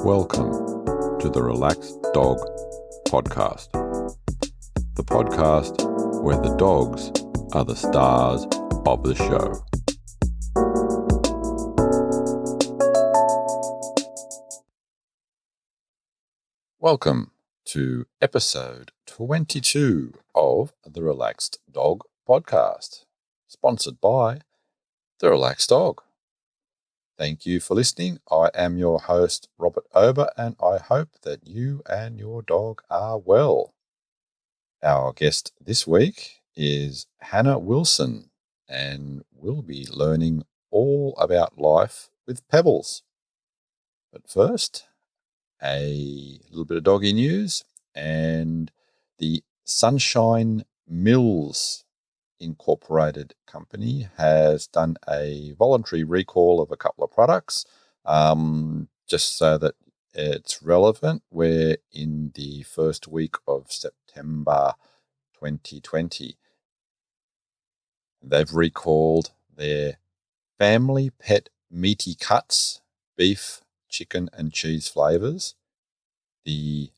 Welcome to the Relaxed Dog Podcast, the podcast where the dogs are the stars of the show. Welcome to episode 22 of the Relaxed Dog Podcast, sponsored by The Relaxed Dog. Thank you for listening. I am your host, Robert Ober, and I hope that you and your dog are well. Our guest this week is Hannah Wilson, and we'll be learning all about life with Pebbles. But first, a little bit of doggy news, and the Sunshine Mills Incorporated company has done a voluntary recall of a couple of products, just so that it's relevant. We're in the first week of September 2020. They've recalled their family pet meaty cuts, beef, chicken and cheese flavors, the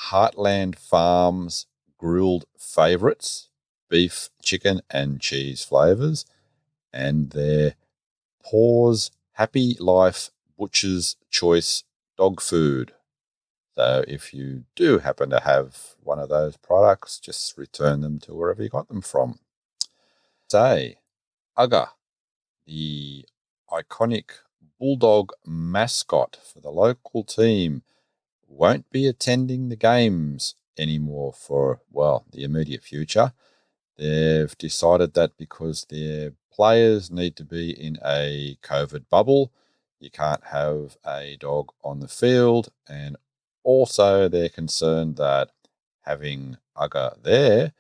Heartland Farms grilled favorites, beef, chicken and cheese flavors, and their Paws Happy Life Butcher's Choice dog food. So if you do happen to have one of those products, just return them to wherever you got them from. Say, Ugga, the iconic Bulldog mascot for the local team, won't be attending the games anymore for, the immediate future. They've decided that because their players need to be in a COVID bubble, you can't have a dog on the field. And also they're concerned that having Ugga there,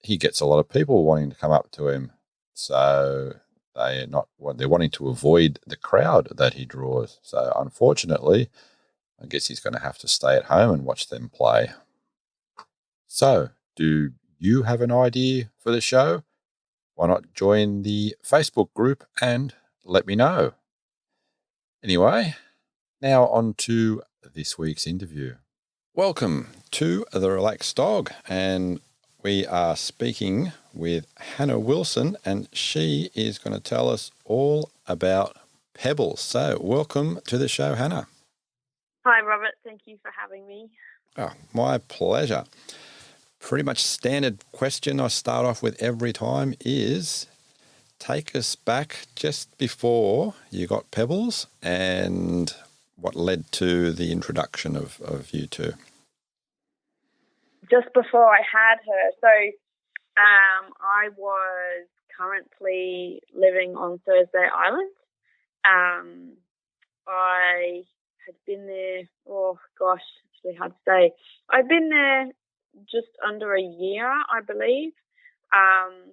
he gets a lot of people wanting to come up to him. So they're wanting to avoid the crowd that he draws. So unfortunately, I guess he's going to have to stay at home and watch them play. So, do you have an idea for the show? Why not join the Facebook group and let me know? Anyway, now on to this week's interview. Welcome to The Relaxed Dog, and we are speaking with Hannah Wilson, and she is going to tell us all about Pebbles. So, welcome to the show, Hannah. Hi, Robert. Thank you for having me. Oh, my pleasure. Pretty much standard question I start off with every time is, take us back just before you got Pebbles and what led to the introduction of you two. Just before I had her, so I was currently living on Thursday Island. I had been there, it's really hard to say. I'd been there just under a year, I believe. And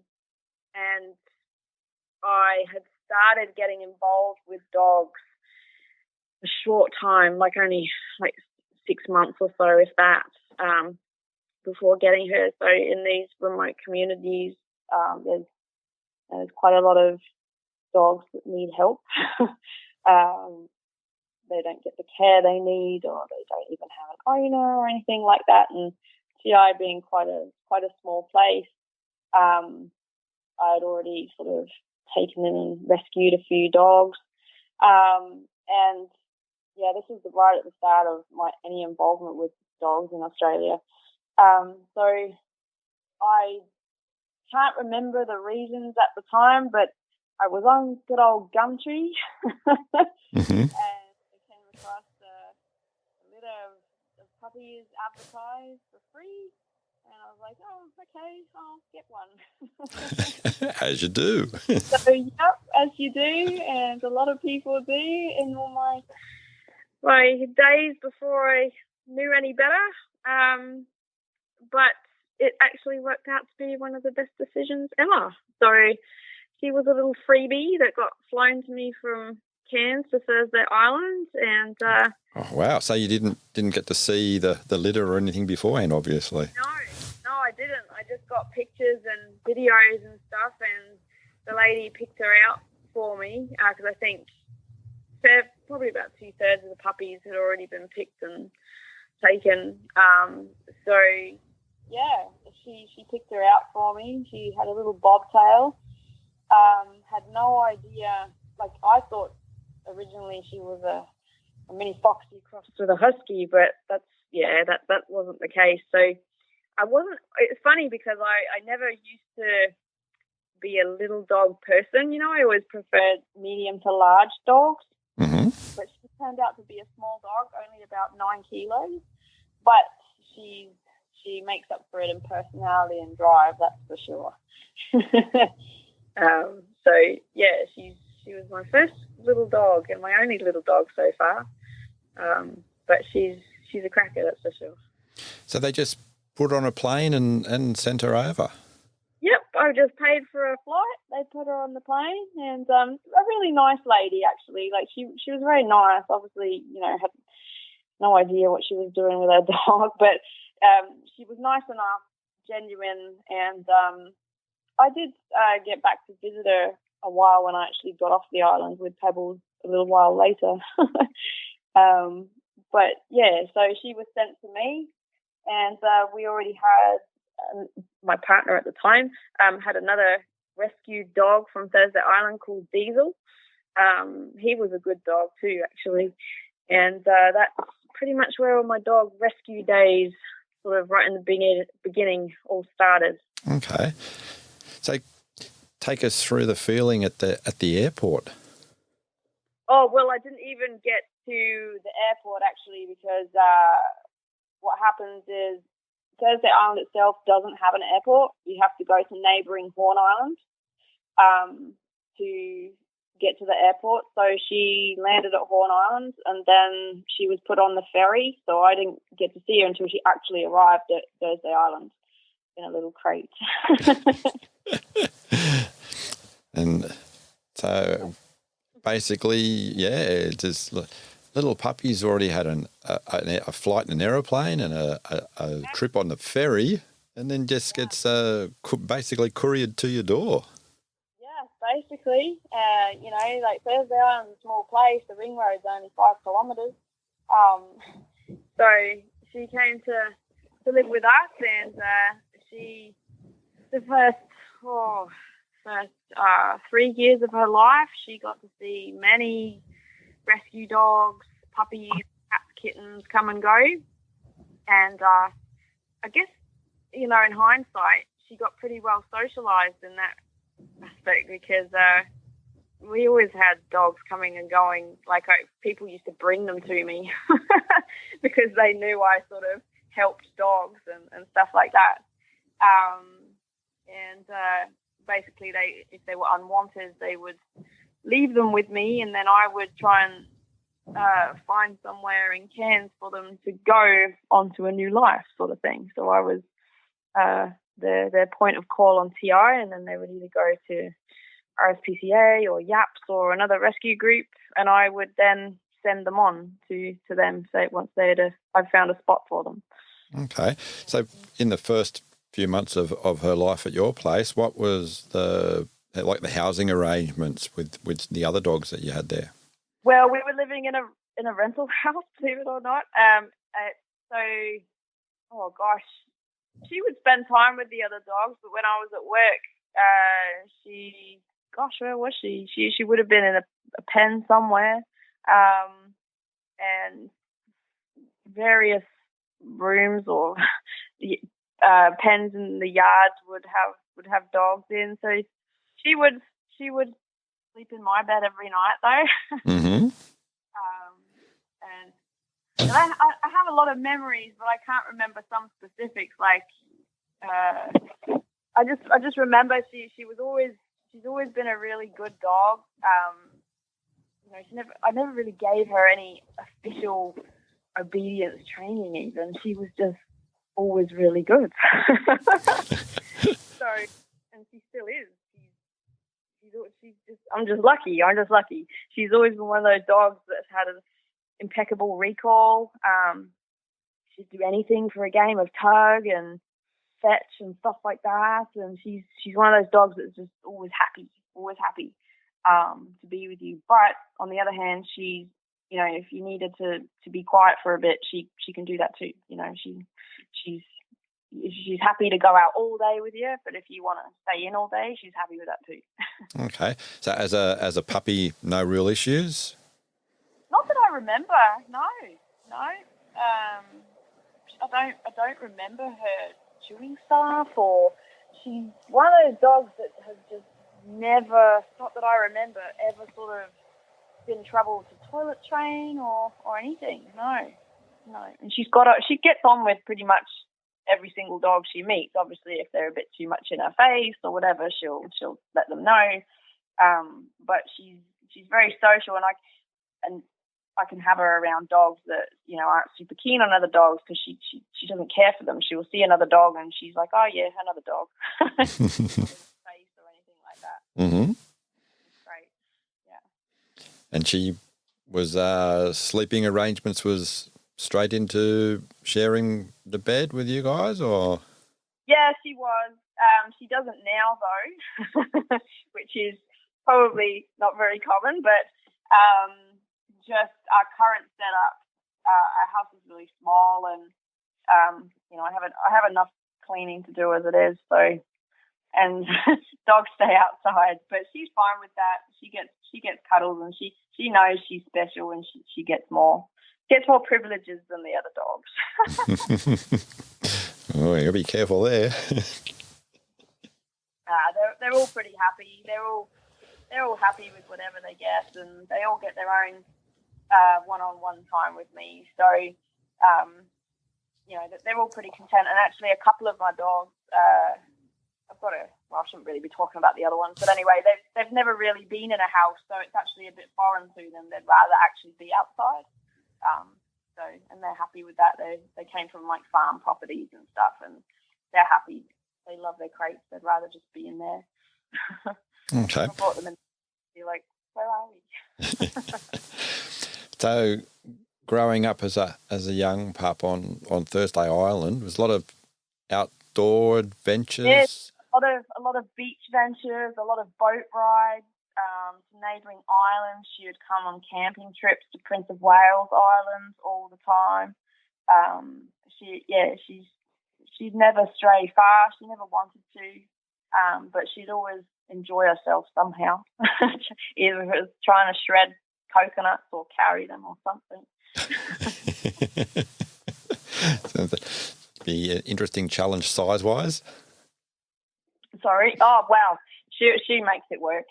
I had started getting involved with dogs a short time, only 6 months or so, if that, before getting her. So in these remote communities, there's quite a lot of dogs that need help. They don't get the care they need, or they don't even have an owner or anything like that. And GI being quite a small place, I had already sort of taken in and rescued a few dogs. This was right at the start of any involvement with dogs in Australia. So I can't remember the reasons at the time, but I was on good old Gumtree Mm-hmm. and I came across a litter of puppies advertised for free, and I was like, oh, okay, I'll get one. As you do. So, yep, as you do, and a lot of people do, in all my days before I knew any better. But it actually worked out to be one of the best decisions ever. So she was a little freebie that got flown to me from Cairns to Thursday Island, and Oh wow! So you didn't get to see the litter or anything beforehand, obviously. No, I didn't. I just got pictures and videos and stuff, and the lady picked her out for me because I think probably about 2/3 of the puppies had already been picked and taken. So yeah, she picked her out for me. She had a little bobtail. Had no idea. Like, I thought originally she was a mini Foxy crossed with a husky, but that wasn't the case. So I wasn't. It's funny because I never used to be a little dog person. You know, I always preferred medium to large dogs. Mm-hmm. But she turned out to be a small dog, only about 9 kilos. But she makes up for it in personality and drive, that's for sure. So yeah, she was my first little dog and my only little dog so far. But she's a cracker, that's for sure. So they just put her on a plane and sent her over? Yep, I just paid for a flight. They put her on the plane, and a really nice lady, actually. Like, she was very nice. Obviously, you know, had no idea what she was doing with her dog, but she was nice enough, genuine, and I did get back to visit her a while when I actually got off the island with Pebbles a little while later. But yeah, so she was sent to me, and we already had my partner at the time had another rescued dog from Thursday Island called Diesel. He was a good dog too, actually, and that's pretty much where all my dog rescue days, sort of right in the beginning, all started. Okay, so take us through the feeling at the airport. Oh, well, I didn't even get to the airport, actually, because what happens is Thursday Island itself doesn't have an airport. You have to go to neighbouring Horn Island to get to the airport. So she landed at Horn Island, and then she was put on the ferry. So I didn't get to see her until she actually arrived at Thursday Island in a little crate. And so basically, yeah, just little puppies already had a flight in an aeroplane and a trip on the ferry, and then just gets basically couriered to your door. Yeah, basically. You know, like Thursday Island's a small place. The ring road's only 5 kilometres. So she came to live with us, and the first 3 years of her life, she got to see many rescue dogs, puppies, cats, kittens come and go. And I guess, you know, in hindsight, she got pretty well socialised in that aspect, because we always had dogs coming and going. Like, people used to bring them to me because they knew I sort of helped dogs and stuff like that. Basically, if they were unwanted, they would leave them with me, and then I would try and find somewhere in Cairns for them to go onto a new life, sort of thing. So I was their point of call on TI, and then they would either go to RSPCA or YAPS or another rescue group, and I would then send them on to them, say, once I'd found a spot for them. Okay. So in the first few months of her life at your place, what was the housing arrangements with the other dogs that you had there? Well, we were living in a rental house, believe it or not. So, oh gosh, she would spend time with the other dogs, but when I was at work, where was she? She would have been in a pen somewhere, and various rooms or pens in the yard would have dogs in. So she would sleep in my bed every night, though. Mm-hmm. And I have a lot of memories, but I can't remember some specifics. Like, I just remember she's always been a really good dog. You know, I never really gave her any official obedience training. Even she was just always really good. So, and she still is. I'm just lucky. She's always been one of those dogs that's had an impeccable recall. She'd do anything for a game of tug and fetch and stuff like that. And she's one of those dogs that's just always happy. to be with you. But on the other hand, she's, you know, if you needed to be quiet for a bit, she can do that too. You know, she's happy to go out all day with you, but if you want to stay in all day, she's happy with that too. Okay. So as a puppy, no real issues? Not that I remember. No. I don't remember her chewing stuff, or she's one of those dogs that has just never, not that I remember, ever sort of been trouble to toilet train or anything. No. And she gets on with pretty much every single dog she meets. Obviously, if they're a bit too much in her face or whatever, she'll let them know. But she's very social, and I can have her around dogs that, you know, aren't super keen on other dogs, because she doesn't care for them. She will see another dog and she's like, oh yeah, another dog. Face or anything like that. Mm-hmm. It's great. Yeah. And she was sleeping arrangements was straight into sharing the bed with you guys, or? Yeah, she was. She doesn't now though, which is probably not very common, but just our current setup, our house is really small, and you know, I have enough cleaning to do as it is, so, and dogs stay outside, but she's fine with that. She gets cuddles, and she knows she's special, and she gets more privileges than the other dogs. Oh, you gotta be careful there. They're all pretty happy. They're all happy with whatever they get, and they all get their own one-on-one time with me. So, you know, they're all pretty content. And actually, a couple of my dogs, I shouldn't really be talking about the other ones, but anyway, they've never really been in a house, so it's actually a bit foreign to them. They'd rather actually be outside. So, and they're happy with that. They came from like farm properties and stuff, and they're happy. They love their crates. They'd rather just be in there. Okay. I brought them in. Be like, where are we? So, growing up as a young pup on Thursday Island, was a lot of outdoor adventures. Yes, a lot of beach ventures, a lot of boat rides to neighbouring islands. She would come on camping trips to Prince of Wales Island all the time. She'd never stray far. She never wanted to, but she'd always enjoy herself somehow. Either it was trying to shred coconuts or carry them or something. Sounds be an interesting challenge size-wise. Sorry. Oh, wow. She makes it work.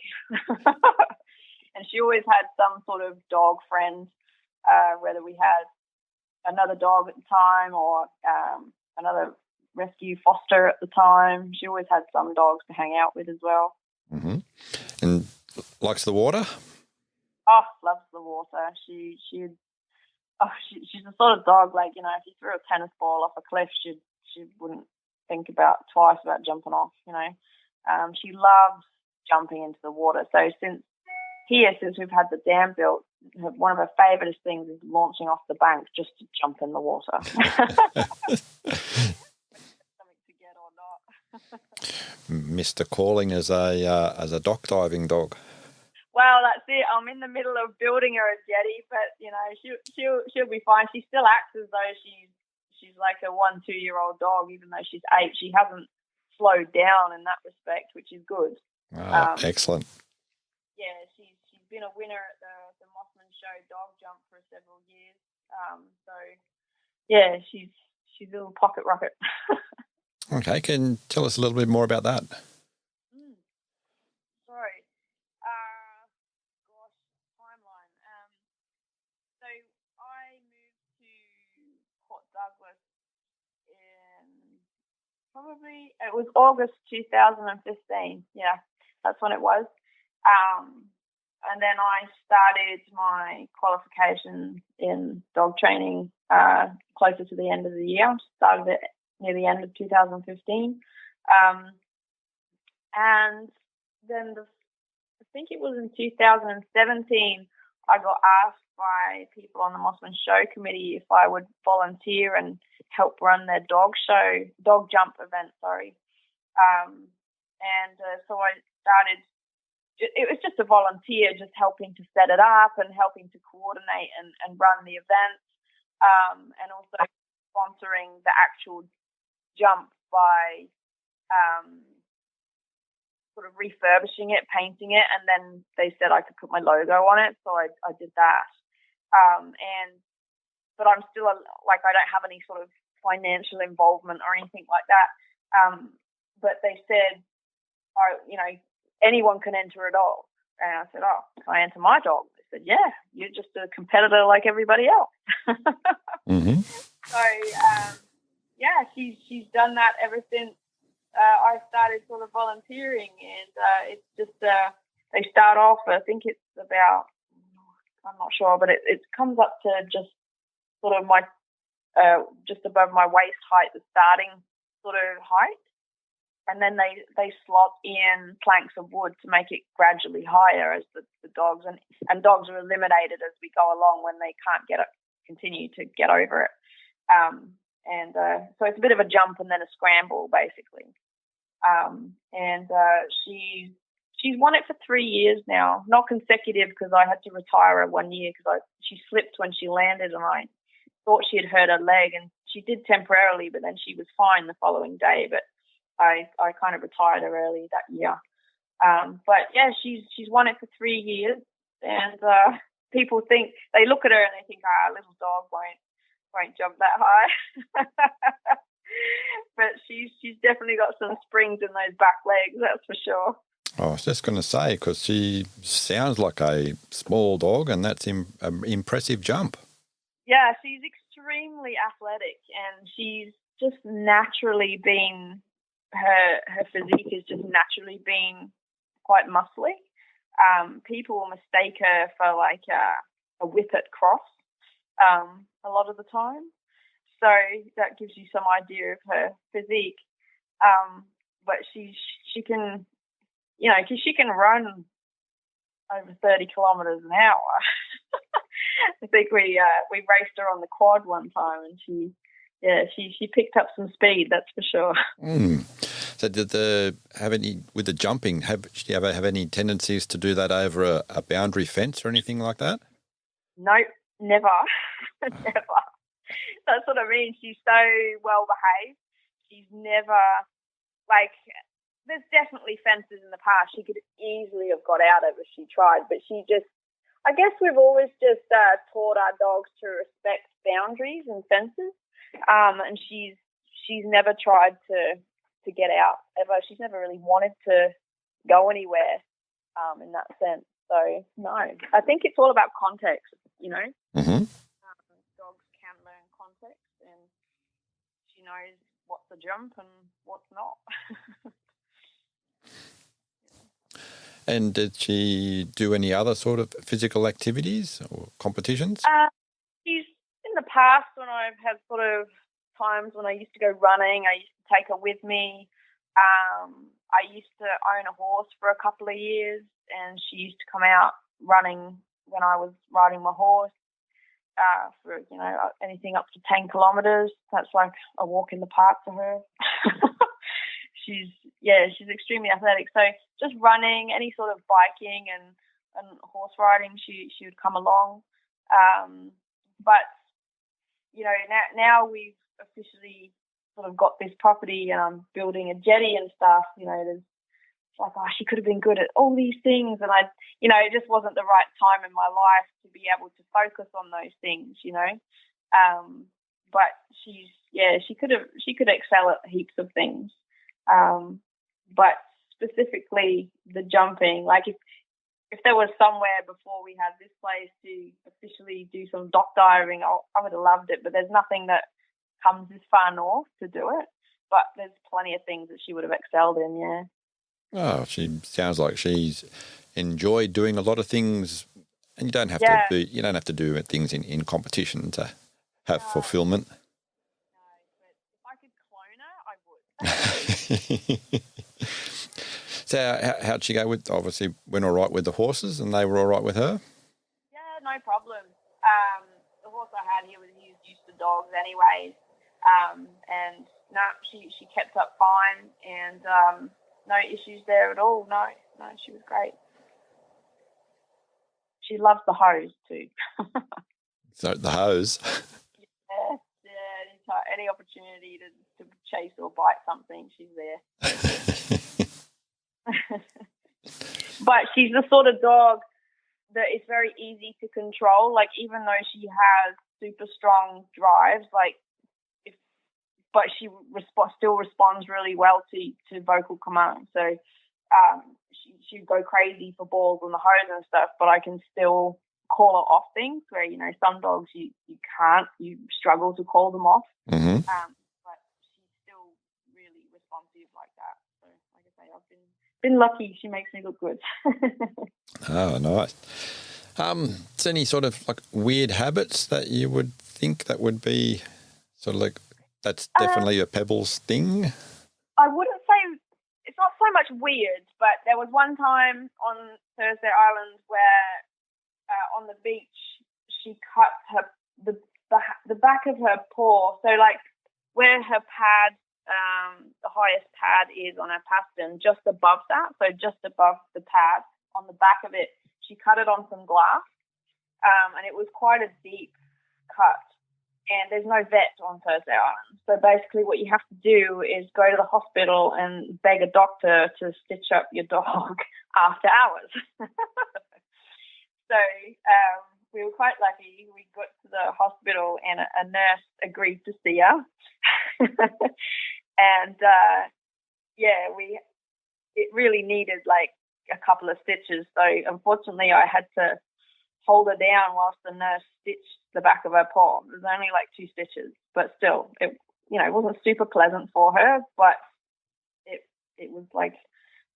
And she always had some sort of dog friend, whether we had another dog at the time or another rescue foster at the time. She always had some dogs to hang out with as well. Mm-hmm. And likes the water? Oh, loves the water. She's the sort of dog, like, you know, if you threw a tennis ball off a cliff, she wouldn't think twice about jumping off, you know. She loves jumping into the water. So since we've had the dam built, one of her favourite things is launching off the bank just to jump in the water. Something to get or not. Mr. Calling as a dock diving dog. Well, that's it. I'm in the middle of building her a jetty, but you know, she'll be fine. She still acts as though she's like a 1-2-year-old dog, even though she's 8. She hasn't slowed down in that respect, which is good. Excellent. Yeah, she's been a winner at the Mossman Show dog jump for several years. So yeah, she's a little pocket rocket. Okay, can you tell us a little bit more about that? Sorry. Timeline. So I moved to Port Douglas it was August 2015. Yeah, that's when it was. And then I started my qualification in dog training closer to the end of the year. Started it near the end of 2015. And then I think it was in 2017, I got asked by people on the Mossman Show committee if I would volunteer and help run their dog jump event, sorry. So I started it was just a volunteer, just helping to set it up and helping to coordinate and run the events, and also sponsoring the actual jump by sort of refurbishing it, painting it, and then they said I could put my logo on it, so I did that. But I'm still I don't have any sort of financial involvement or anything like that. But they said, anyone can enter a dog. And I said, oh, can I enter my dog? They said, yeah, you're just a competitor like everybody else. Mm-hmm. So, she's done that ever since I started sort of volunteering. And it's just, they start off, I think it's about, I'm not sure, but it comes up to just sort of my, just above my waist height, the starting sort of height. And then they slot in planks of wood to make it gradually higher as the dogs, and dogs are eliminated as we go along when they can't continue to get over it. So it's a bit of a jump and then a scramble, basically. She's won it for 3 years now, not consecutive because I had to retire her 1 year because she slipped when she landed and I thought she had hurt her leg, and she did temporarily, but then she was fine the following day. But I kind of retired her early that year. But yeah, she's won it for 3 years, and people think, they look at her and they think, a little dog won't jump that high. But she's definitely got some springs in those back legs, that's for sure. I was just going to say, because she sounds like a small dog, and that's an impressive jump. Yeah, she's extremely athletic, and she's just naturally been, her physique has just naturally been quite muscly. People will mistake her for like a whippet cross a lot of the time. So that gives you some idea of her physique. But she can, because she can run over 30 kilometres an hour. I think we raced her on the quad one time, and she picked up some speed, that's for sure. Mm. So did with the jumping, did you ever have any tendencies to do that over a boundary fence or anything like that? Nope, never. Never. That's what I mean. She's so well behaved. She's never, there's definitely fences in the past she could easily have got out of if she tried, but she just, I guess we've always just taught our dogs to respect boundaries and fences, and she's never tried to get out ever. She's never really wanted to go anywhere in that sense. So no, I think it's all about context, Mm-hmm. Dogs can learn context, and she knows what's a jump and what's not. And did she do any other sort of physical activities or competitions? She's in the past, when I've had sort of times when I used to go running, I used to take her with me. I used to own a horse for a couple of years, and she used to come out running when I was riding my horse for, anything up to 10 kilometres. That's like a walk in the park for her. She's extremely athletic. So just running, any sort of biking and horse riding, she would come along. But, now we've officially sort of got this property and I'm building a jetty and stuff, there's like, she could have been good at all these things. And it just wasn't the right time in my life to be able to focus on those things, but she could excel at heaps of things. But specifically the jumping, like if there was somewhere before we had this place to officially do some dock diving, I would have loved it, but there's nothing that comes this far north to do it. But there's plenty of things that she would have excelled in, yeah. Oh, she sounds like she's enjoyed doing a lot of things, and you don't have to do things in competition to have fulfillment. No, but if I could clone her, I would. So how'd she go with, obviously went all right with the horses and they were all right with her? Yeah, no problem. The horse I had, he was used to dogs anyways. And no, she kept up fine, and no issues there at all. No, she was great. she loves the hose too. So the hose. Yeah, any opportunity to chase or bite something, she's there. But she's the sort of dog that is very easy to control. Like, even though she has super strong drives, but she still responds really well to vocal commands. So she'd go crazy for balls on the hose and stuff, but I can still call her off things where, some dogs you can't, you struggle to call them off. Mm-hmm. But she's still really responsive like that. So, like I say, I've been lucky. She makes me look good. Oh, nice. Is any sort of like weird habits that you would think that would be sort of like that's definitely a Pebbles thing? I wouldn't say it's not so much weird, but there was one time on Thursday Island where on the beach she cut the back of her paw, so like where her pad, the highest pad is on her pastern, just above that, so just above the pad on the back of it, she cut it on some glass, and it was quite a deep cut. And there's no vet on Thursday Island. So basically what you have to do is go to the hospital and beg a doctor to stitch up your dog after hours. So we were quite lucky. We got to the hospital and a nurse agreed to see her. And, it really needed like a couple of stitches. So unfortunately I had to hold her down whilst the nurse stitched the back of her paw. It was only like 2 stitches, but still, it wasn't super pleasant for her, but it was like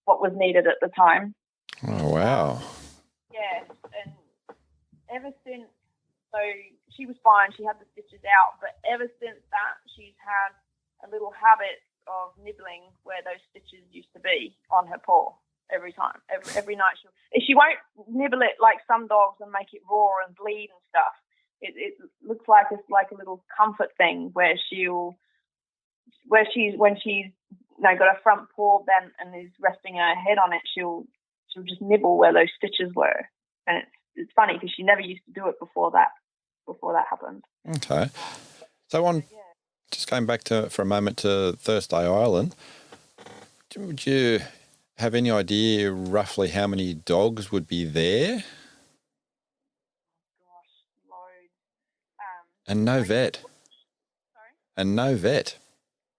what was needed at the time. Oh, wow. Yeah, and ever since, so she was fine, she had the stitches out, but ever since that, she's had a little habit of nibbling where those stitches used to be on her paw. Every time, every night, she won't nibble it like some dogs and make it raw and bleed and stuff. It looks like it's like a little comfort thing where when she's got her front paw bent and is resting her head on it, she'll just nibble where those stitches were, and it's funny because she never used to do it before that happened. Okay, so just going back for a moment to Thursday Island, would you have any idea roughly how many dogs would be there? Gosh, loads. And no vet. Sorry? And no vet.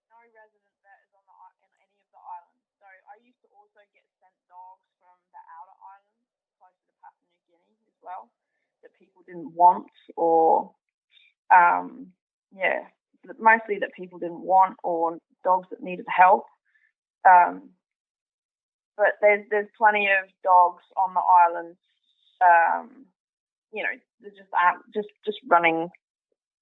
No resident vet is in any of the islands. So I used to also get sent dogs from the outer islands, closer to Papua New Guinea as well, that people didn't want, or mostly that people didn't want, or dogs that needed help. But there's plenty of dogs on the islands, they're just running,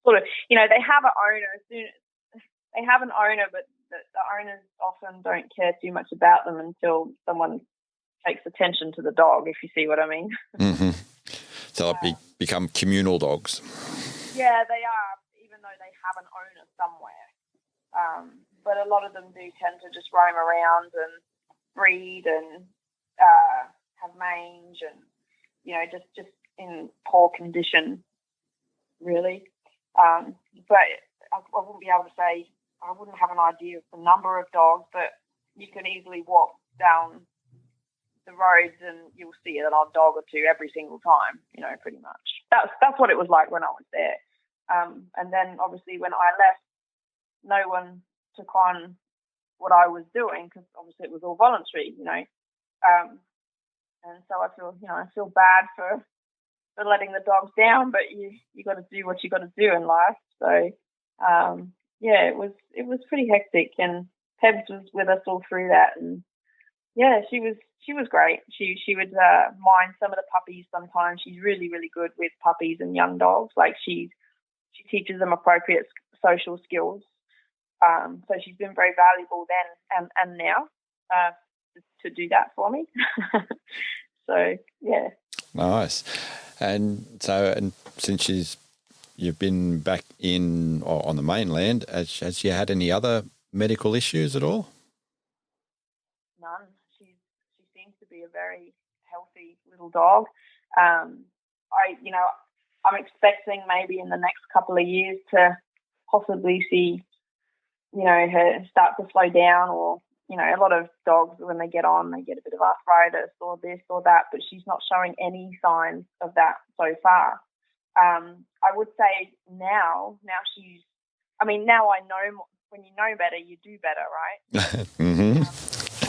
sort of, they have an owner. They have an owner, but the owners often don't care too much about them until someone takes attention to the dog, if you see what I mean. Mm-hmm. So they become communal dogs. Yeah, they are, even though they have an owner somewhere. But a lot of them do tend to just roam around and breed and have mange and, just in poor condition, really. But I wouldn't be able to say, I wouldn't have an idea of the number of dogs, but you can easily walk down the roads and you'll see an odd dog or two every single time, pretty much. That's what it was like when I was there. And then obviously when I left, no one took on what I was doing because obviously it was all voluntary, and so I feel bad for letting the dogs down, but you got to do what you got to do in life. So it was pretty hectic, and Pebs was with us all through that, and she was great. She would mind some of the puppies sometimes. She's really, really good with puppies and young dogs. Like she teaches them appropriate social skills. So she's been very valuable then and now to do that for me. So, yeah. Nice. And since you've been back on the mainland, has she had any other medical issues at all? None. She seems to be a very healthy little dog. I'm expecting maybe in the next couple of years to possibly see, her start to slow down, or, a lot of dogs, when they get on, they get a bit of arthritis or this or that, but she's not showing any signs of that so far. I would say now I know, when you know better, you do better, right? Mm-hmm.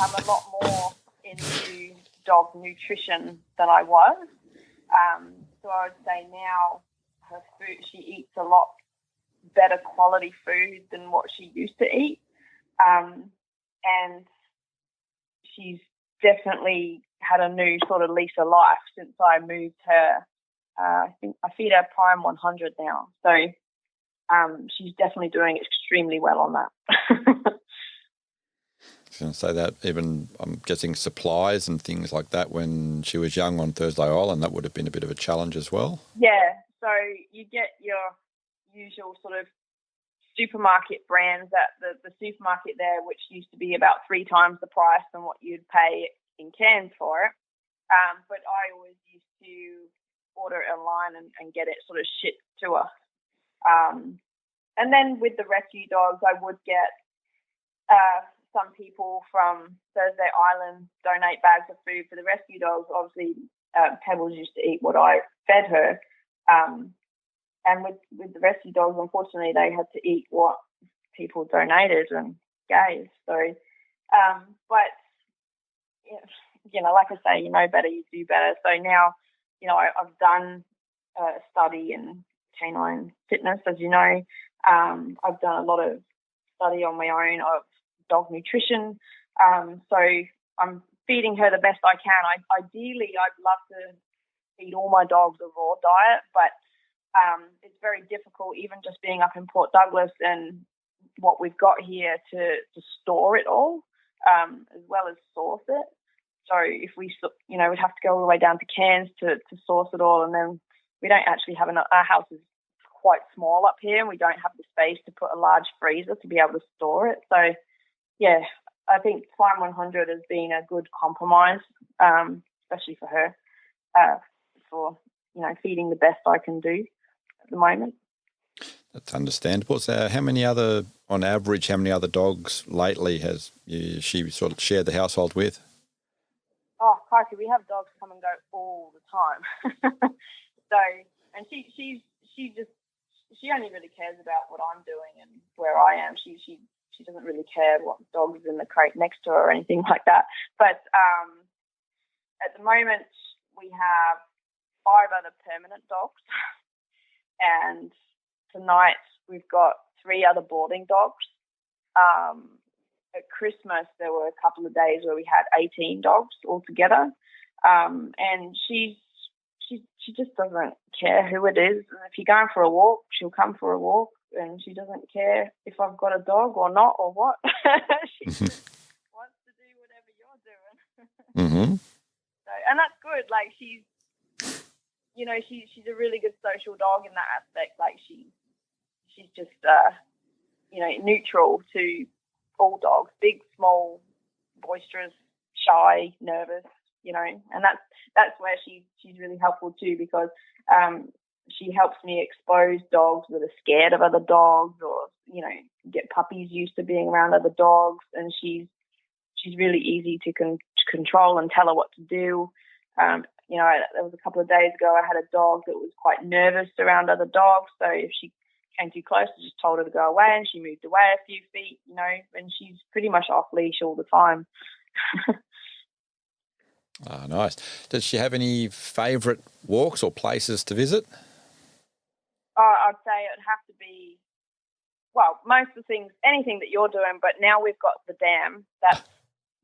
I'm a lot more into dog nutrition than I was. So I would say now her food, she eats a lot better quality food than what she used to eat. And she's definitely had a new sort of lease of life since I moved her. I think I feed her Prime 100 now. So she's definitely doing extremely well on that. I was going to say that even I'm guessing supplies and things like that when she was young on Thursday Island, that would have been a bit of a challenge as well. Yeah, so you get your usual sort of supermarket brands at the supermarket there, which used to be about 3 times the price than what you'd pay in cans for it. But I always used to order it online and get it sort of shipped to us. And then with the rescue dogs, I would get some people from Thursday Island donate bags of food for the rescue dogs. Obviously, Pebbles used to eat what I fed her. And with the rescue dogs, unfortunately, they had to eat what people donated and gave. So, but, like I say, you know better, you do better. So now, I've done a study in canine fitness, as you know. I've done a lot of study on my own of dog nutrition. So I'm feeding her the best I can. Ideally, I'd love to feed all my dogs a raw diet, but it's very difficult, even just being up in Port Douglas and what we've got here to store it all, as well as source it. So if we'd have to go all the way down to Cairns to source it all, and then we don't actually have our house is quite small up here, and we don't have the space to put a large freezer to be able to store it. So, yeah, I think Prime 100 has been a good compromise, especially for her, for feeding the best I can do at the moment. That's understandable. So how many other dogs lately has she sort of shared the household with? Oh, crikey, we have dogs come and go all the time. So, and she only really cares about what I'm doing and where I am. She doesn't really care what dog's in the crate next to her or anything like that. But at the moment, we have 5 other permanent dogs, and tonight we've got 3 other boarding dogs. At Christmas, there were a couple of days where we had 18 dogs altogether, and she just doesn't care who it is. And if you're going for a walk, she'll come for a walk, and she doesn't care if I've got a dog or not or what. She just wants to do whatever you're doing. Mm-hmm. So, and that's good. Like she's a really good social dog in that aspect. Like she's just neutral to all dogs, big, small, boisterous, shy, nervous, and that's where she's really helpful too, because she helps me expose dogs that are scared of other dogs, or get puppies used to being around other dogs, and she's really easy to control and tell her what to do. There was a couple of days ago I had a dog that was quite nervous around other dogs, so if she came too close, I just told her to go away, and she moved away a few feet, and she's pretty much off leash all the time. Oh, nice. Does she have any favourite walks or places to visit? I'd say it'd have to be, well, most of the things, anything that you're doing, but now we've got the dam, that's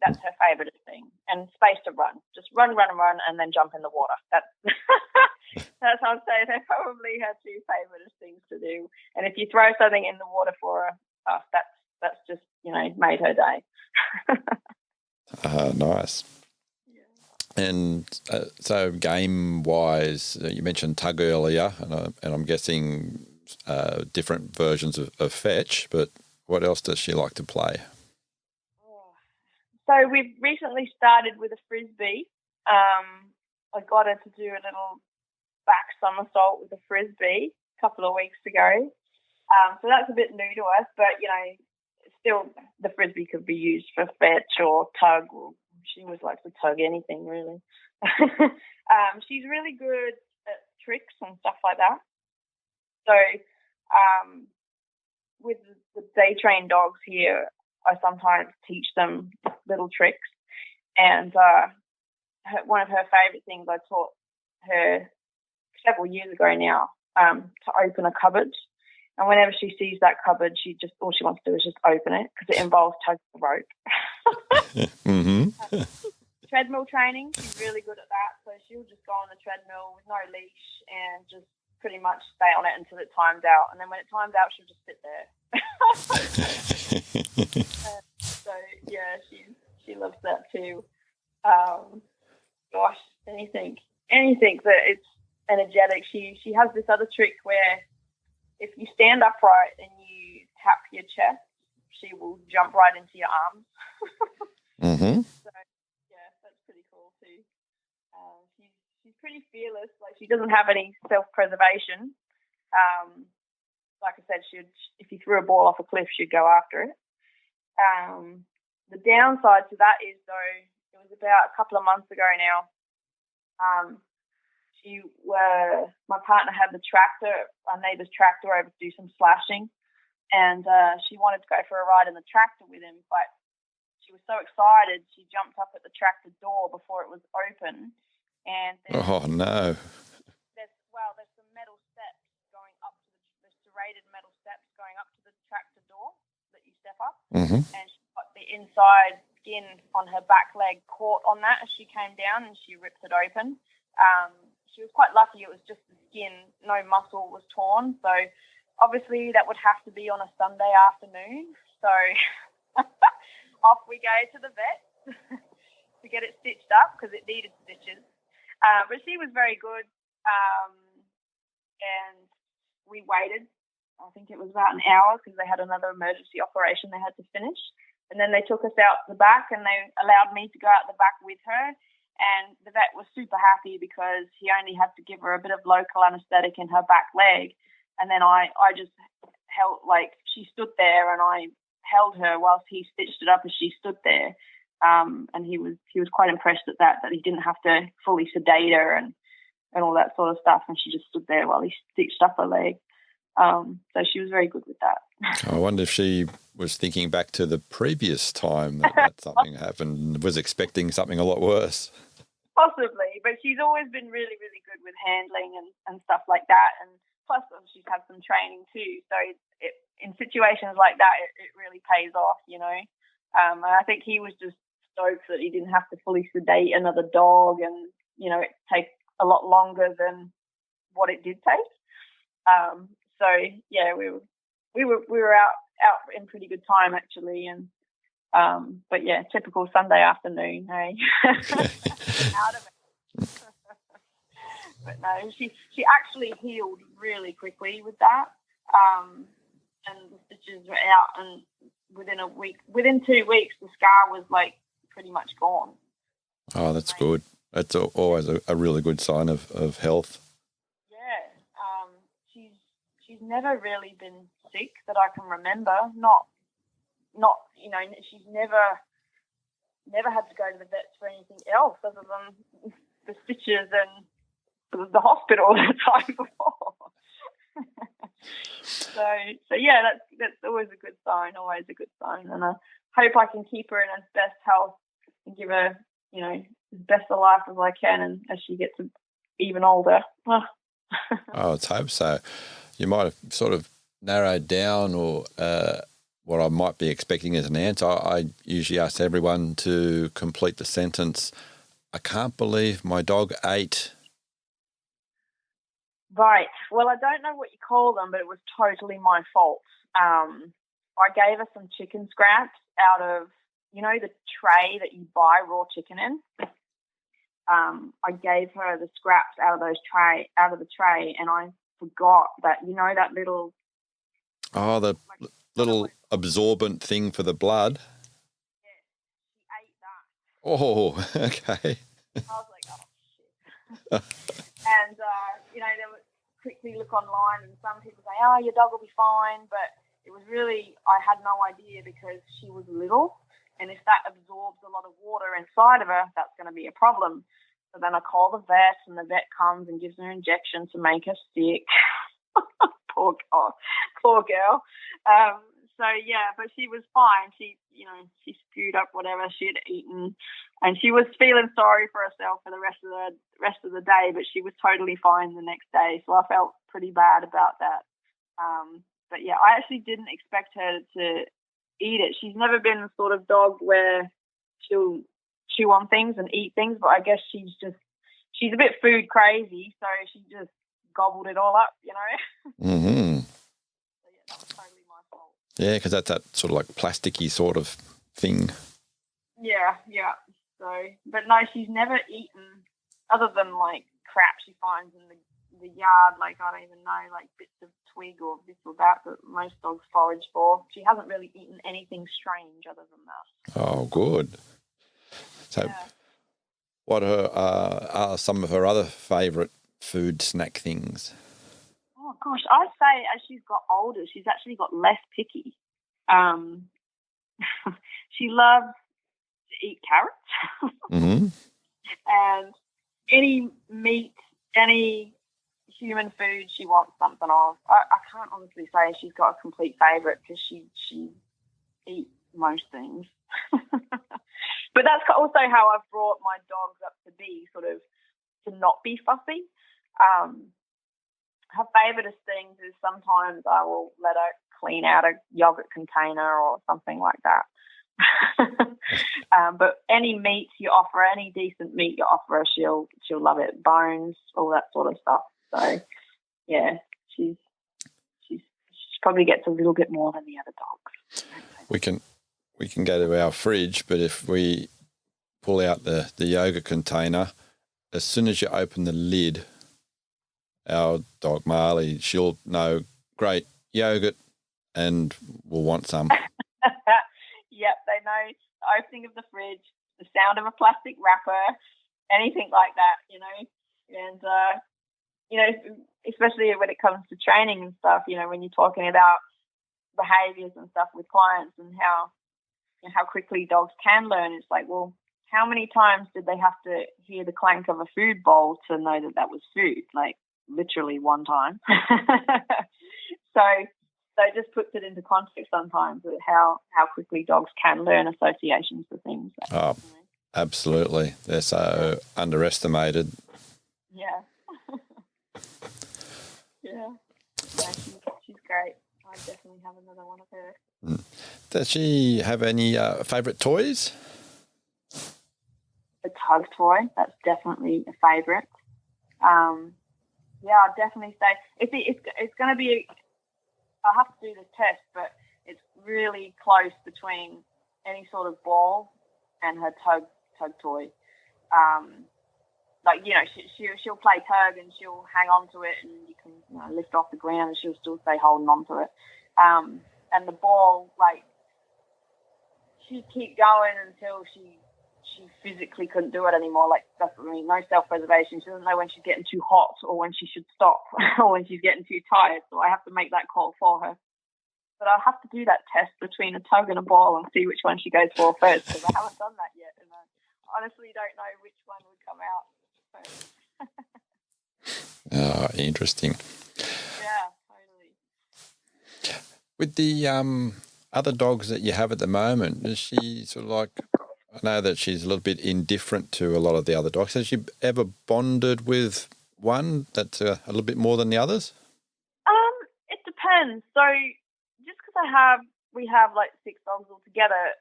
her favourite thing, and space to run. Just run, and then jump in the water. That's I'd say they're probably her 2 favourite things to do. And if you throw something in the water for her, that's just, made her day. Nice. And so game-wise, you mentioned tug earlier, and I'm guessing different versions of fetch, but what else does she like to play? So we've recently started with a frisbee. I got her to do a little back somersault with a frisbee a couple of weeks ago. So that's a bit new to us, but, still the frisbee could be used for fetch or tug. She always likes to tug anything, really. She's really good at tricks and stuff like that. So with the day-trained dogs here, I sometimes teach them little tricks. And one of her favourite things I taught her several years ago now, to open a cupboard. And whenever she sees that cupboard, all she wants to do is just open it because it involves tugging the rope. Mm-hmm. Treadmill training, she's really good at that. So she'll just go on the treadmill with no leash and just pretty much stay on it until it times out. And then when it times out, she'll just sit there. So, yeah, she loves that too. Gosh, anything that it's energetic. She has this other trick where if you stand upright and you tap your chest, she will jump right into your arms. Mm-hmm. So, yeah, that's pretty cool too. She's pretty fearless. Like, she doesn't have any self-preservation. Like I said, if you threw a ball off a cliff, she'd go after it. The downside to that is, though, it was about a couple of months ago now. My partner had our neighbour's tractor over to do some slashing, and she wanted to go for a ride in the tractor with him, but she was so excited she jumped up at the tractor door before it was open, and Oh no! There's some metal steps going up to the serrated metal steps going up to the tractor door that you step up, mm-hmm. and she got the inside skin on her back leg caught on that as she came down, and she ripped it open. She was quite lucky it was just the skin, no muscle was torn. So obviously that would have to be on a Sunday afternoon. So off we go to the vet to get it stitched up because it needed stitches. But she was very good, and we waited. I think it was about an hour because they had another emergency operation they had to finish. And then they took us out the back and they allowed me to go out the back with her. And the vet was super happy because he only had to give her a bit of local anaesthetic in her back leg. And then I just held, she stood there and I held her whilst he stitched it up as she stood there. And he was quite impressed at that he didn't have to fully sedate her and all that sort of stuff. And she just stood there while he stitched up her leg. So she was very good with that. I wonder if she was thinking back to the previous time that something happened, was expecting something a lot worse. Possibly, but she's always been really, really good with handling and stuff like that. And plus, she's had some training too. So in situations like that, it really pays off, And I think he was just stoked that he didn't have to fully sedate another dog, and it takes a lot longer than what it did take. So yeah, we were out in pretty good time actually, and but yeah, typical Sunday afternoon, hey. Out of it. But no, she actually healed really quickly with that, and the stitches were out, and within 2 weeks, the scar was pretty much gone. Oh, that's good. That's always a really good sign of health. She's never really been sick that I can remember. Not she's never had to go to the vets for anything else other than the stitches and the hospital the time before. So yeah, that's always a good sign. And I hope I can keep her in her best health and give her, as best a life as I can, and as she gets even older. Oh, let's hope so. You might have sort of narrowed down or what I might be expecting as an answer. I usually ask everyone to complete the sentence, I can't believe my dog ate. Right. Well, I don't know what you call them, but it was totally my fault. I gave her some chicken scraps out of, the tray that you buy raw chicken in. I gave her the scraps out of the tray, and I forgot that that little. Oh, the little absorbent thing for the blood. Yeah, she ate that. Oh, okay. I was like, oh shit. And, they would quickly look online and some people say, oh, your dog will be fine. But it was really, I had no idea because she was little. And if that absorbs a lot of water inside of her, that's going to be a problem. So then I call the vet, and the vet comes and gives her an injection to make her sick. Poor girl. But she was fine. She spewed up whatever she had eaten, and she was feeling sorry for herself for the rest of the day. But she was totally fine the next day, so I felt pretty bad about that. But yeah, I actually didn't expect her to eat it. She's never been the sort of dog where she'll chew on things and eat things, but I guess she's a bit food crazy, so she just gobbled it all up, Mm-hmm. So yeah, that was totally my fault. Yeah, because that's that sort of like plasticky sort of thing. Yeah. So, but no, she's never eaten other than like crap she finds in the yard. Like I don't even know, like bits of twig or this or that most dogs forage for. She hasn't really eaten anything strange other than that. Oh, good. So, what are some of her other favourite food snack things? Oh gosh, I'd say as she's got older, she's actually got less picky. She loves to eat carrots. Mm-hmm. And any meat, any human food she wants something of. I can't honestly say she's got a complete favourite because she eats most things. But that's also how I've brought my dogs up to be, sort of, to not be fussy. Her favouriteest things is sometimes I will let her clean out a yogurt container or something like that. But any meat you offer her, any decent meat you offer her, she'll love it. Bones, all that sort of stuff. So yeah, she probably gets a little bit more than the other dogs. We can go to our fridge, but if we pull out the yogurt container, as soon as you open the lid, our dog Marley, she'll know, great, yogurt, and will want some. Yep, they know the opening of the fridge, the sound of a plastic wrapper, anything like that, And, especially when it comes to training and stuff, when you're talking about behaviours and stuff with clients and how quickly dogs can learn, it's like, well, how many times did they have to hear the clank of a food bowl to know that was food? Like, literally one time. So it just puts it into context sometimes with how quickly dogs can learn associations for things. Oh, absolutely. They're so underestimated. Yeah. Yeah. She's great. I definitely have another one of her. Does she have any favourite toys? A tug toy, that's definitely a favourite. Yeah, I'd definitely say it's going to be. I'll have to do the test, but it's really close between any sort of ball and her tug toy. She'll play tug and she'll hang on to it, and you can lift off the ground, and she'll still stay holding on to it. And the ball, like, she'd keep going until she physically couldn't do it anymore. Like, that's what I mean, no self-preservation. She doesn't know when she's getting too hot or when she should stop or when she's getting too tired. So I have to make that call for her. But I'll have to do that test between a tug and a ball and see which one she goes for first, because I haven't done that yet. And I honestly don't know which one would come out first. Oh, interesting. Yeah, totally. With the other dogs that you have at the moment, is she sort of like, I know that she's a little bit indifferent to a lot of the other dogs. Has she ever bonded with one that's a little bit more than the others? It depends. So just because we have like 6 dogs altogether,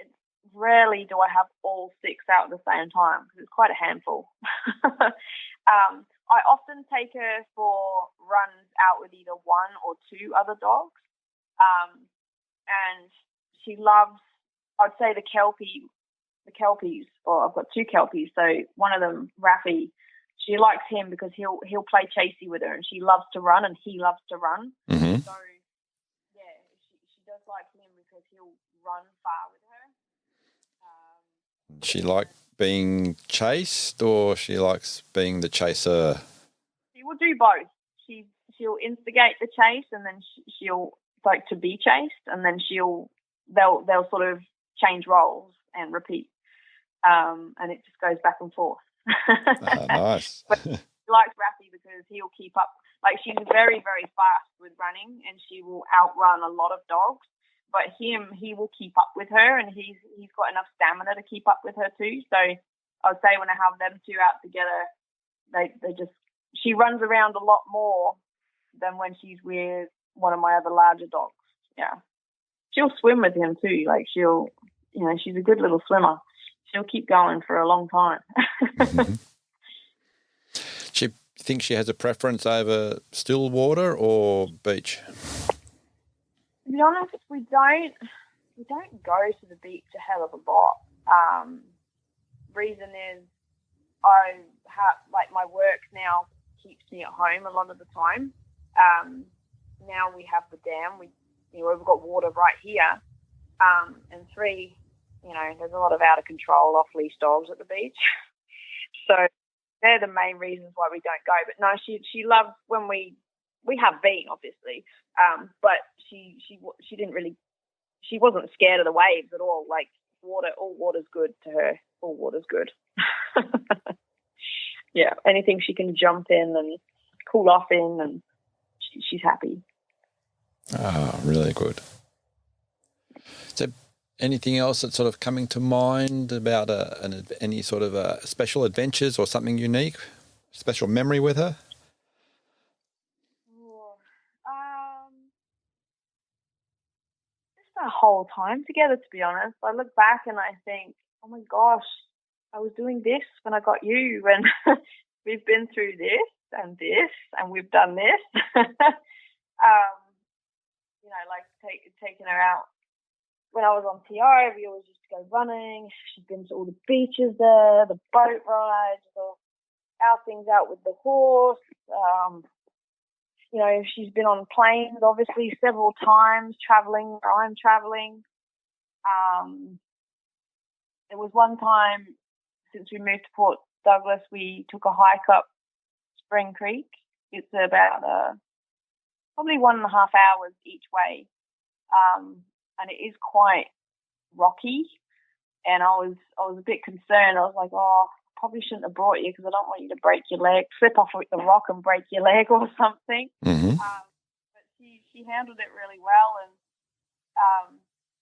it's rarely do I have all 6 out at the same time, because it's quite a handful. I often take her for runs out with either 1 or 2 other dogs. And she loves, I'd say the Kelpies, or I've got 2 Kelpies. So one of them, Raffy, she likes him because he'll play chasey with her, and she loves to run and he loves to run. Mm-hmm. So yeah, she does like him because he'll run far with her. She like being chased, or she likes being the chaser? She will do both. She'll instigate the chase, and then she'll like to be chased, and then they'll sort of change roles and repeat, and it just goes back and forth. Nice. But she likes Raffy because he'll keep up. Like, she's very, very fast with running, and she will outrun a lot of dogs. But he will keep up with her, and he's got enough stamina to keep up with her too. So I'd say when I have them two out together, she runs around a lot more than when she's with one of my other larger dogs. Yeah. She'll swim with him too. Like, she's a good little swimmer. She'll keep going for a long time. Mm-hmm. She thinks she has a preference over still water or beach? To be honest, we don't go to the beach a hell of a lot. Reason is my work now keeps me at home a lot of the time. Now we have the dam. We've got water right here. And 3, there's a lot of out of control off leash dogs at the beach. So they're the main reasons why we don't go. But no, she loves when we have been, obviously. But she didn't really, she wasn't scared of the waves at all. Like, all water's good to her. All water's good. Yeah, anything she can jump in and cool off in, and she's happy. Ah, really good. Is there anything else that's sort of coming to mind about any sort of special adventures or something unique, special memory with her? Just the whole time together, to be honest. I look back and I think, oh my gosh, I was doing this when I got you, and we've been through this, and we've done this. Like taking her out. When I was on TO, we always used to go running. She's been to all the beaches there, the boat rides, the outings out with the horse. She's been on planes, obviously, several times, traveling where I'm traveling. There was one time, since we moved to Port Douglas, we took a hike up Spring Creek. It's about probably 1.5 hours each way. And it is quite rocky, and I was a bit concerned. I was like, probably shouldn't have brought you because I don't want you to break your leg, slip off the rock and break your leg or something. Mm-hmm. But she handled it really well, and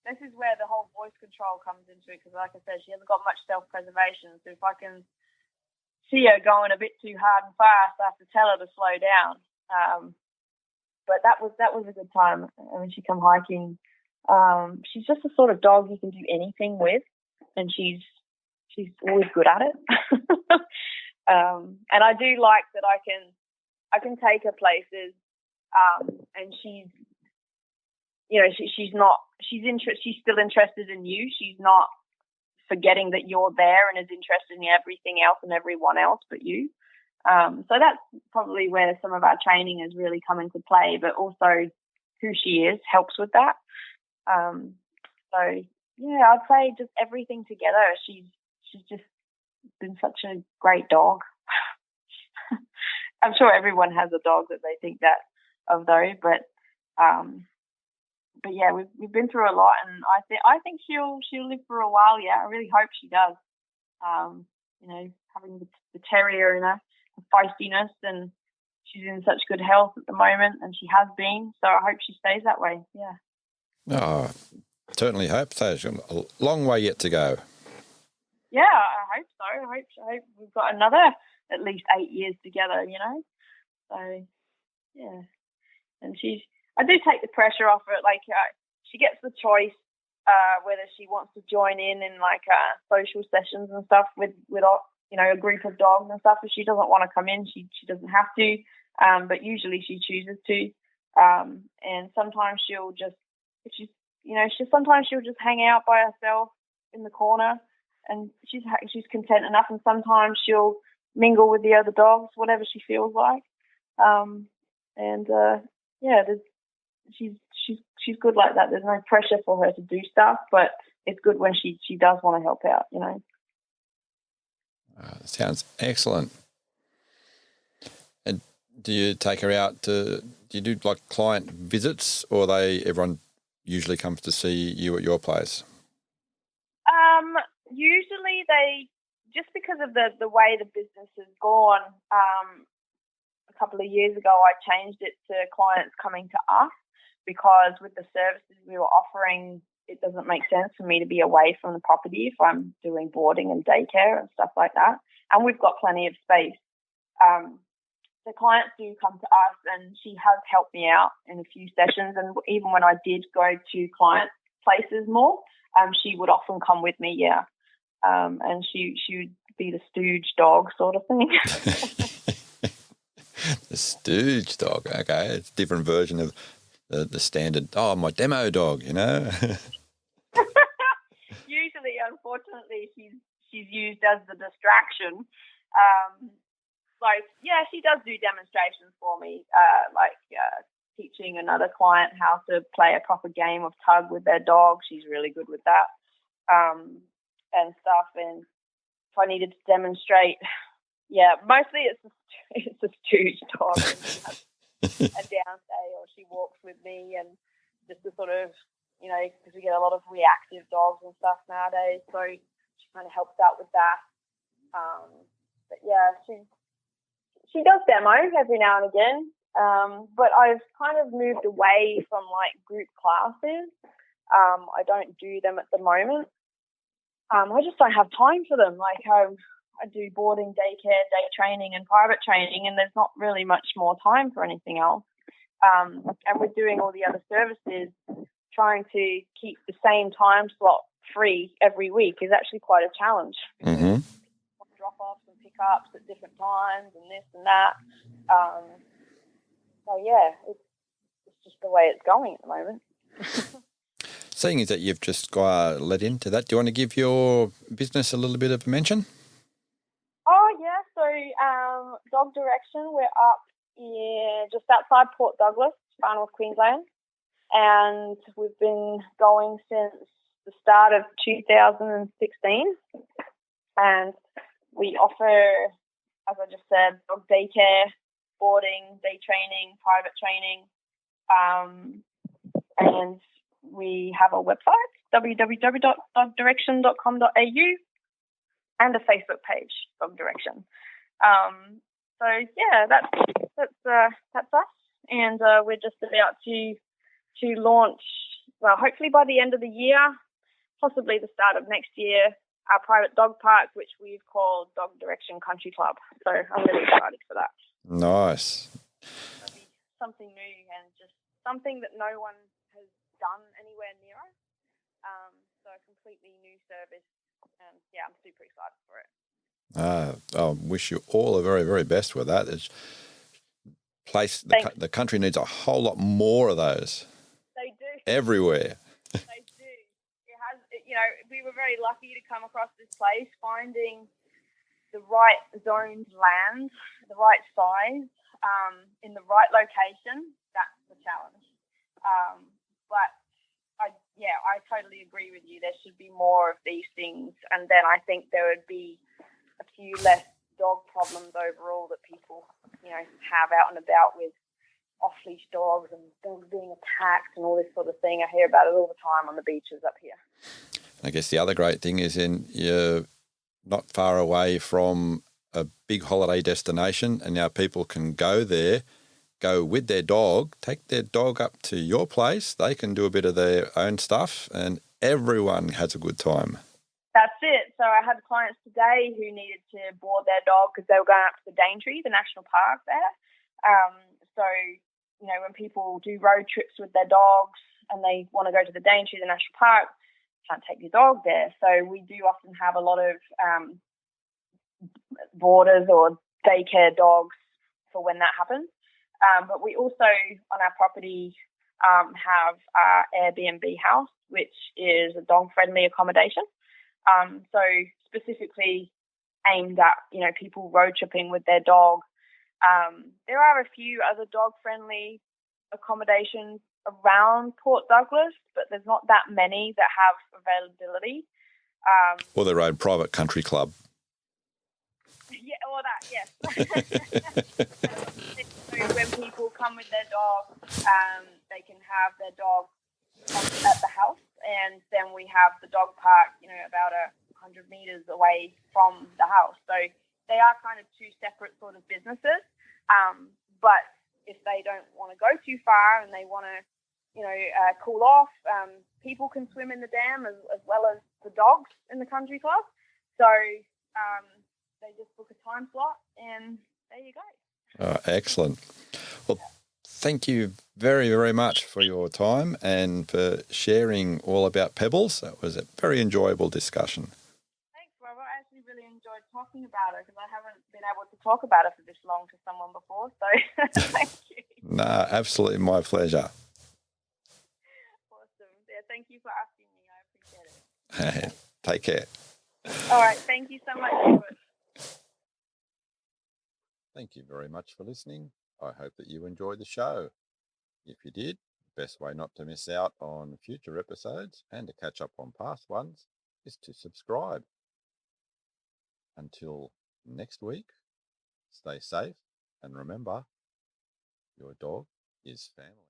this is where the whole voice control comes into it, because, like I said, she hasn't got much self-preservation. So if I can see her going a bit too hard and fast, I have to tell her to slow down. But that was a good time when she come hiking. She's just the sort of dog you can do anything with, and she's always good at it. And I do like that I can take her places, and she's still interested in you. She's not forgetting that you're there and is interested in everything else and everyone else but you. So that's probably where some of our training has really come into play, but also who she is helps with that. So yeah, I'd say just everything together. She's just been such a great dog. I'm sure everyone has a dog that they think that of though, but yeah, we've been through a lot, and I think she'll live for a while. Yeah, I really hope she does. Having the terrier in her, the feistiness, and she's in such good health at the moment, and she has been. So I hope she stays that way. Yeah. Oh, certainly hope so. She's got a long way yet to go. Yeah, I hope so. I hope we've got another at least 8 years together, So, yeah. And I do take the pressure off her. Like, she gets the choice whether she wants to join in like social sessions and stuff with a group of dogs and stuff. If she doesn't want to come in, she doesn't have to. But usually she chooses to. And sometimes she'll just hang out by herself in the corner, and she's content enough. And sometimes she'll mingle with the other dogs, whatever she feels like. She's good like that. There's no pressure for her to do stuff, but it's good when she does want to help out. Sounds excellent. And do you take her out do you do like client visits, or everyone usually comes to see you at your place? Usually just because of the way the business has gone, a couple of years ago I changed it to clients coming to us, because with the services we were offering, it doesn't make sense for me to be away from the property if I'm doing boarding and daycare and stuff like that. And we've got plenty of space. The clients do come to us, and she has helped me out in a few sessions. And even when I did go to client places more, she would often come with me, yeah. And she would be the stooge dog sort of thing. The stooge dog, okay. It's a different version of the standard, my demo dog, Usually, unfortunately, she's used as the distraction. She does do demonstrations for me, teaching another client how to play a proper game of tug with their dog. She's really good with that, and stuff. And if I needed to demonstrate, mostly it's a stooge dog. And a down day, or she walks with me, and just to sort of, because we get a lot of reactive dogs and stuff nowadays, so she kind of helps out with that. But yeah, she does demo every now and again, but I've kind of moved away from like group classes. I don't do them at the moment. I just don't have time for them. Like I do boarding, daycare, day training, and private training, and there's not really much more time for anything else. And we're doing all the other services. Trying to keep the same time slot free every week is actually quite a challenge. Mm-hmm. Drop-offs and pick-ups at different times and this and that. It's just the way it's going at the moment. Seeing as that you've just got led into that, do you want to give your business a little bit of a mention? Oh, yeah. So Dog Direction, we're up just outside Port Douglas, far north Queensland. And we've been going since the start of 2016. And we offer, as I just said, dog daycare, boarding, day training, private training. And we have a website, www.dogdirection.com.au, and a Facebook page, Dog Direction. That's us. And we're just about to launch, well, hopefully by the end of the year, possibly the start of next year, our private dog park, which we've called Dog Direction Country Club. So I'm really excited for that. Nice. It'll be something new and just something that no one has done anywhere near us. So a completely new service. And I'm super excited for it. I wish you all the very, very best with that. The country needs a whole lot more of those. They do. Everywhere. They do. It has. We were very lucky to come across this place, finding the right zoned land, the right size, in the right location. That's the challenge. But I totally agree with you. There should be more of these things, and then I think there would be a few less dog problems overall that people, have out and about with off-leash dogs and dogs being attacked and all this sort of thing. I hear about it all the time on the beaches up here. I guess the other great thing is you're not far away from a big holiday destination, and now people can go there, go with their dog, take their dog up to your place. They can do a bit of their own stuff, and everyone has a good time. That's it. So I had clients today who needed to board their dog because they were going up to the Daintree, the national park there. When people do road trips with their dogs and they want to go to the Daintree, the national park, can't take your dog there. So we do often have a lot of boarders or daycare dogs for when that happens. But we also, on our property, have our Airbnb house, which is a dog-friendly accommodation. So specifically aimed at, people road tripping with their dog. There are a few other dog-friendly accommodations around Port Douglas, but there's not that many that have availability. Or their own private country club. Yeah, or that, yes. So when people come with their dog, they can have their dog at the house, and then we have the dog park, about 100 meters away from the house. So they are kind of two separate sort of businesses. But if they don't want to go too far and they want to, cool off, people can swim in the dam as well as the dogs in the country club. So they just book a time slot, and there you go. Excellent. Well, thank you very, very much for your time and for sharing all about Pebbles. That was a very enjoyable discussion. Thanks, Robert. I actually really enjoyed talking about it because I haven't been able to talk about it for this long to someone before. So thank you. No, absolutely my pleasure. Awesome. Yeah, thank you for asking me. I appreciate it. Take care. All right. Thank you so much, Robert. Thank you very much for listening. I hope that you enjoyed the show. If you did, the best way not to miss out on future episodes and to catch up on past ones is to subscribe. Until next week, stay safe and remember, your dog is family.